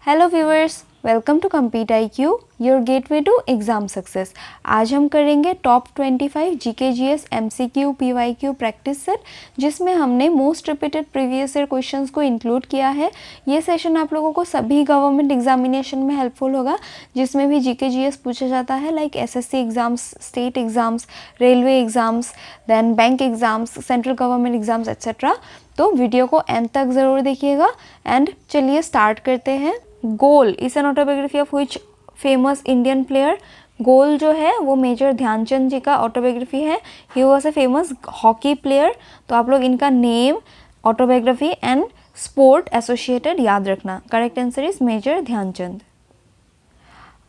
Hello viewers, welcome to compete IQ, your gateway to exam success. आज हम करेंगे top 25 GK GS MCQ PYQ practice set, जिसमें हमने most repeated previous year questions को include किया है। ये सेशन आप लोगों को सभी गवर्नमेंट एग्जामिनेशन में हेल्पफुल होगा, जिसमें भी जीके जीएस पूछा जाता है, like SSC exams, state exams, railway exams, then bank exams, central government exams etcetera. तो वीडियो को एंड तक ज़रूर देखिएगा। एंड चलिए स्टार्ट करते हैं। Goal is an autobiography of which famous Indian player. Goal जो है वो मेजर ध्यानचंद जी का ऑटोबायोग्राफी है। He was a famous hockey player. तो आप लोग इनका name, autobiography and sport associated याद रखना। Correct answer is major Dhyanchand.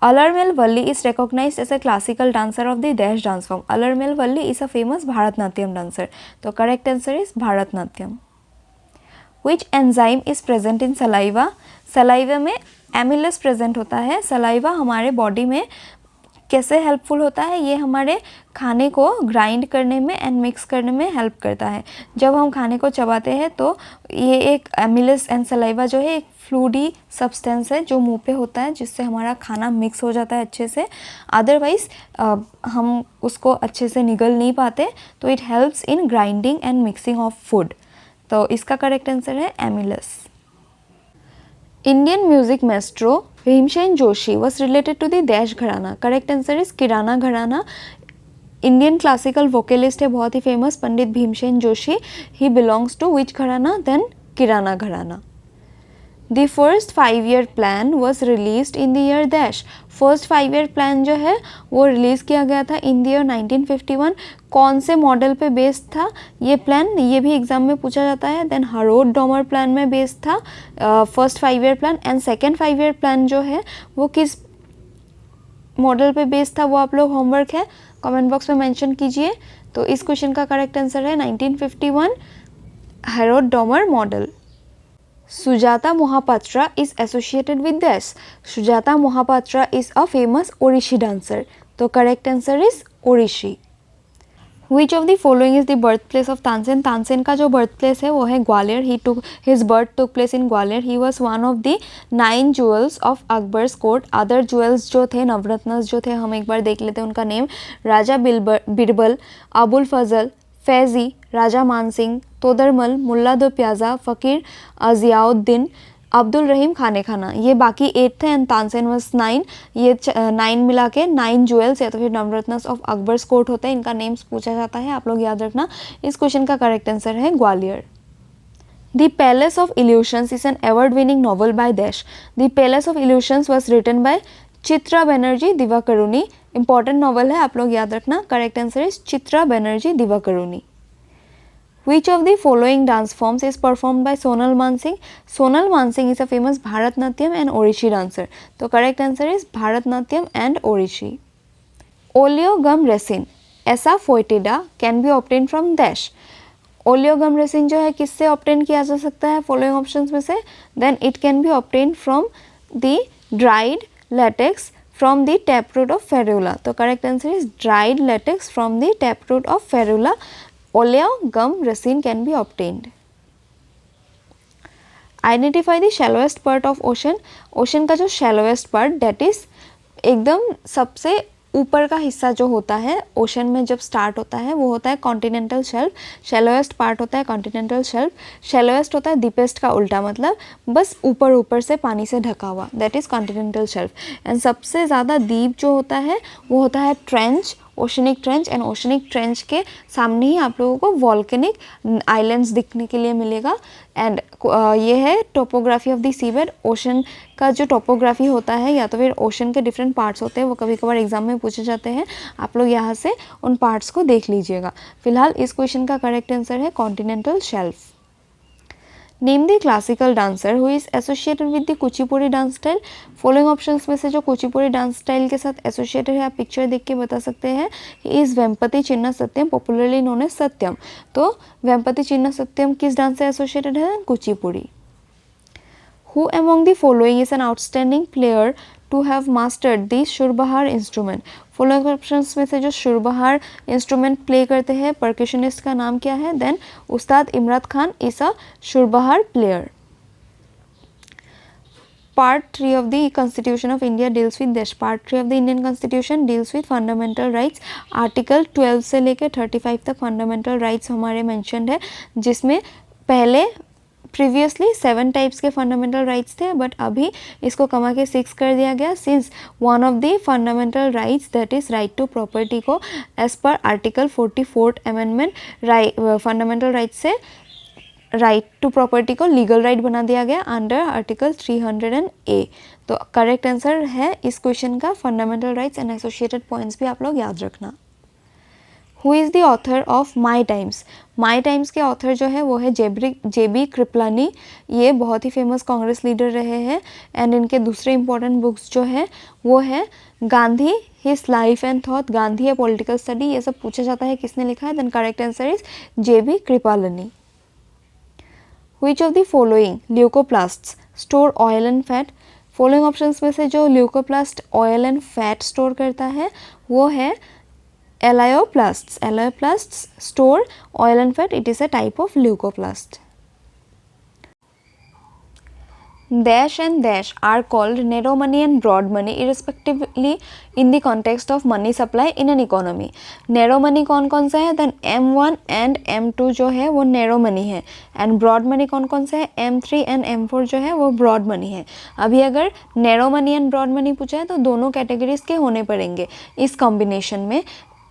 Alarmel Valli is recognized as a classical dancer of the dash dance form. Alarmel Valli is a famous Bharatnatyam dancer. तो correct answer is Bharatnatyam. Which enzyme is present in saliva? Saliva में amylase present होता है। Saliva हमारे body में कैसे helpful होता है? ये हमारे खाने को ग्राइंड करने में एंड मिक्स करने में हेल्प करता है। जब हम खाने को चबाते हैं तो ये एक एमिलेस एंड सलाइवा जो है एक फ्लूडी सब्सटेंस है जो मुंह पे होता है, जिससे हमारा खाना मिक्स हो जाता है अच्छे से। अदरवाइज हम उसको अच्छे से निगल नहीं पाते, तो it helps in grinding and mixing of food. तो इसका करेक्ट आंसर है amylase. Indian music maestro Bhimsen Joshi was related to the dash gharana. Correct answer is Kirana gharana. Indian classical vocalist है बहुत ही फेमस, Pandit Bhimsen Joshi. He belongs to which gharana? Then किराना घराना। The first 5-year plan was released in the year dash। First 5-year plan जो है वो release किया गया था इन द ईयर 1951। कौन से मॉडल पे बेस्ड था ये प्लान? ये भी एग्जाम में पूछा जाता है। देन हरोड डॉमर प्लान में बेस्ड था first 5-year plan. And second 5-year plan जो है वो किस मॉडल पे बेस्ड था, वो आप लोग होमवर्क है कमेंट बॉक्स में मेंशन कीजिए। तो इस क्वेश्चन का करेक्ट आंसर है 1951 Harrod Domar model. Sujata Mohapatra is associated with this। Sujata Mohapatra is a famous Orishi dancer। तो correct answer is Orishi। Which of the following is the birthplace of Tansen? Tansen का जो birthplace है वो है Gwalior. His birth took place in Gwalior. He was one of the 9 jewels of Akbar's court। Other jewels जो थे, नवरत्नस जो थे, हम एक बार देख लेते हैं उनका नेम। राजा बिरबल, अबुल फजल, फैज़ी, राजा मानसिंह, तोदरमल, मुल्ला दो प्याजा, फ़कीर अज़ियाउद्दीन, अब्दुल रहीम खाने खाना। ये बाकी 8 थे एंड तानसेन वाज 9। ये 9 मिला के 9 ज्वेल्स या तो फिर नवरत्नस ऑफ अकबर्स कोर्ट होते हैं। इनका नेम्स पूछा जाता है, आप लोग याद रखना। इस क्वेश्चन का करेक्ट आंसर है Gwalior. The palace of illusions is an award winning novel by dash. The palace of illusions was written by Chitra Banerjee Divakaruni. Important novel है, आप लोग याद रखना। Correct answer is Chitra Banerjee Divakaruni. Which of the following dance forms is performed by Sonal Mansingh? Sonal Mansingh is a famous Bharatnatyam and Orishi dancer। तो correct answer is Bharatnatyam and Orishi। Oleogum resin ऐसा foetida can be obtained from dash। Oleogum resin जो है किससे obtain किया जा सकता है following options में से? Then it can be obtained from the dried latex from the taproot of ferula। तो correct answer is dried latex from the taproot of ferula। Oleogum resin can be obtained। Identify the shallowest part of ocean। Ocean का जो shallowest part that is एकदम सबसे ऊपर का हिस्सा जो होता है ओशन में जब स्टार्ट होता है वो होता है कॉन्टिनेंटल शेल्फ। शैलोएस्ट पार्ट होता है कॉन्टिनेंटल शेल्फ। शैलोएस्ट होता है डीपेस्ट का उल्टा, मतलब बस ऊपर ऊपर से पानी से ढका हुआ, that is continental shelf. And सबसे ज़्यादा डीप जो होता है वो होता है trench, oceanic trench. And oceanic trench के सामने ही आप लोगों को वॉल्केनिक आइलैंड्स दिखने के लिए मिलेगा। एंड ये है topography of the seabed. Ocean का जो टोपोग्राफी होता है या तो फिर ओशन के डिफरेंट पार्ट्स होते हैं, वो कभी कभार एग्जाम में पूछे जाते हैं। आप लोग यहाँ से उन पार्ट्स को देख लीजिएगा। फिलहाल इस क्वेश्चन का करेक्ट आंसर है continental shelf. Name the classical dancer who is associated with the Kuchipudi dance style. Following options में से जो कुचिपुड़ी डांस स्टाइल के साथ एसोसिएटेड है, आप पिक्चर देख के बता सकते हैं। He is Vempati Chinna Satyam, popularly known as Satyam. तो वेम्पति चिन्ना सत्यम किस डांस से एसोसिएटेड है? Kuchipudi. Who among the following is an outstanding player to have mastered the surbahar instrument. Following options में से जो शुरबहार इंस्ट्रूमेंट प्ले करते हैं परकशनिस्ट का नाम क्या है? Then Ustad Imran Khan is a surbahar player. Part 3 of the Constitution of India deals with this. Part 3 of the Indian Constitution deals with fundamental rights. Article 12 से लेकर 35 तक fundamental rights हमारे mentioned है, जिसमें पहले प्रीवियसली 7 टाइप्स के फंडामेंटल राइट्स थे, बट अभी इसको कमा के 6 कर दिया गया, since one of the fundamental rights that is right to property को एज पर article 44th amendment fundamental right से राइट टू प्रॉपर्टी को लीगल राइट बना दिया गया अंडर आर्टिकल 300A। तो करेक्ट आंसर है इस क्वेश्चन का fundamental rights and associated points भी आप लोग याद रखना। Who is the author of my times? My times के ऑथर जो है वो है JB कृपलानी। ये बहुत ही फेमस कांग्रेस लीडर रहे हैं एंड इनके दूसरे इंपॉर्टेंट बुक्स जो है वो है Gandhi, his life and thought, Gandhi है पॉलिटिकल स्टडी। ये सब पूछा जाता है किसने लिखा है, then correct answer is JB Kripalani. Which of the following leucoplasts store oil and fat? Following options में से जो leucoplast oil and fat store करता है वो है elaioplasts. Elaioplasts store oil and fat, it is a type of leucoplast. Dash and dash are called narrow money and broad money irrespectively in the context of money supply in an economy. Narrow money कौन कौन सा है? Then M1 and M2 जो है वो narrow money है, and broad money कौन कौन सा है? M3 and M4 जो है वो broad money है। अभी अगर narrow money and broad money पूछा है तो दोनों कैटेगरीज के होने पड़ेंगे इस कॉम्बिनेशन में।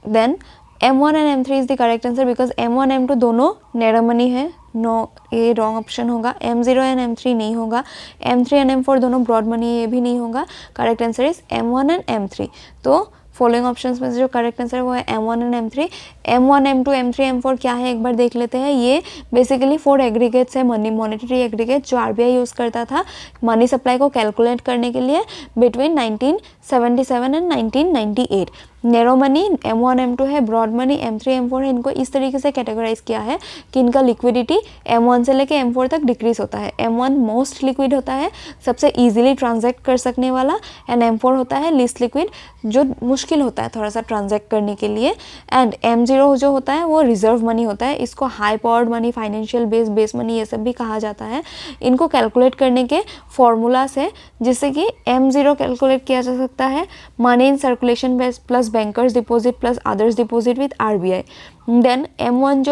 Then M1 and M3 is the correct answer because M1 M2 दोनों narrow money है। नो, ये रॉन्ग ऑप्शन होगा। M0 एंड M3 नहीं होगा। M3 एंड M4 दोनों ब्रॉड मनी है, ये भी नहीं होगा। Correct answer is M1 and M3। तो फॉलोइंग ऑप्शंस में से जो करेक्ट आंसर है वो है M1 and M3। M1 M2 M3 M4 क्या है एक बार देख लेते हैं। ये बेसिकली 4 एग्रीगेट्स है, मनी मॉनेटरी एग्रीगेट जो RBI यूज़ करता था मनी सप्लाई को कैलकुलेट करने के लिए between 1977 and 1998। Narrow money M1 M2 है, ब्रॉड मनी M3 M4 है। इनको इस तरीके से कैटेगराइज किया है कि इनका लिक्विडिटी M1 से लेके M4 तक डिक्रीज होता है। M1 मोस्ट लिक्विड होता है, सबसे इजीली ट्रांजैक्ट कर सकने वाला, एंड M4 होता है लीस्ट लिक्विड, जो मुश्किल होता है थोड़ा सा ट्रांजैक्ट करने के लिए। एंड M0 जो होता है वो रिजर्व मनी होता है, इसको high powered money, financial base money ये सब भी कहा जाता है। इनको कैलकुलेट करने के फॉर्मूलास है जिससे कि M0 कैलकुलेट किया जा सकता है money in circulation plus bankers deposit plus others deposit with RBI। Then M1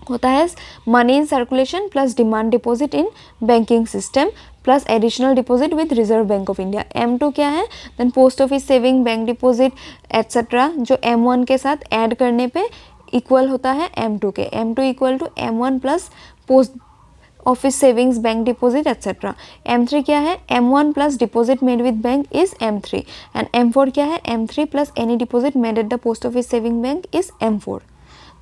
होता है money in circulation plus demand deposit in banking system plus additional deposit with reserve bank of India. M2 क्या है? Then post office saving, bank deposit etcetera, जो M1 के साथ add करने पे equal होता है M2 के। M2 equal to M1 plus post office savings, bank deposit etcetera. M3 क्या है? M1 plus deposit made with bank is M3 and M4 क्या है? M3 plus any deposit made at the post office saving bank is M4।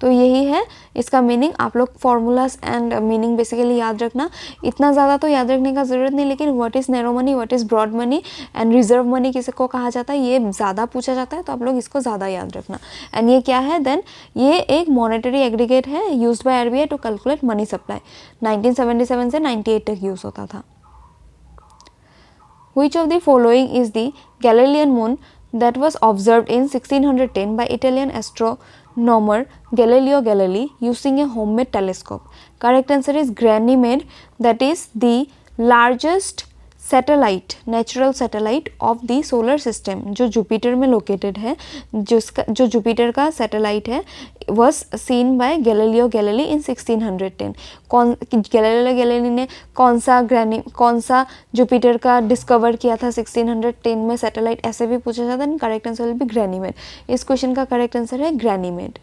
तो यही है इसका meaning. आप लोग फॉर्मूलाज एंड मीनिंग बेसिकली याद रखना, इतना ज़्यादा तो याद रखने का ज़रूरत नहीं, लेकिन what is narrow money, what is broad money and reserve money किसको कहा जाता है ये ज़्यादा पूछा जाता है, तो आप लोग इसको ज़्यादा याद रखना। एंड ये क्या है? देन ये एक मॉनेटरी एग्रीगेट है used by RBI to calculate money supply. 1977 से 98 तक यूज़ होता था। Which of the following is the Galilean moon that was observed in 1610 by Italian astronomer Galileo Galilei using a homemade telescope? Correct answer is Ganymede, that is the largest satellite, natural satellite of the solar system, जो Jupiter में located है, जो Jupiter का satellite है, was seen by Galileo Galilei in 1610। Galileo Galilei ने कौन सा Jupiter का डिस्कवर किया था 1610 में सैटेलाइट, ऐसे भी पूछा जाता है। Correct answer will be Ganymede. इस क्वेश्चन का करेक्ट आंसर है ग्रैनीमेड।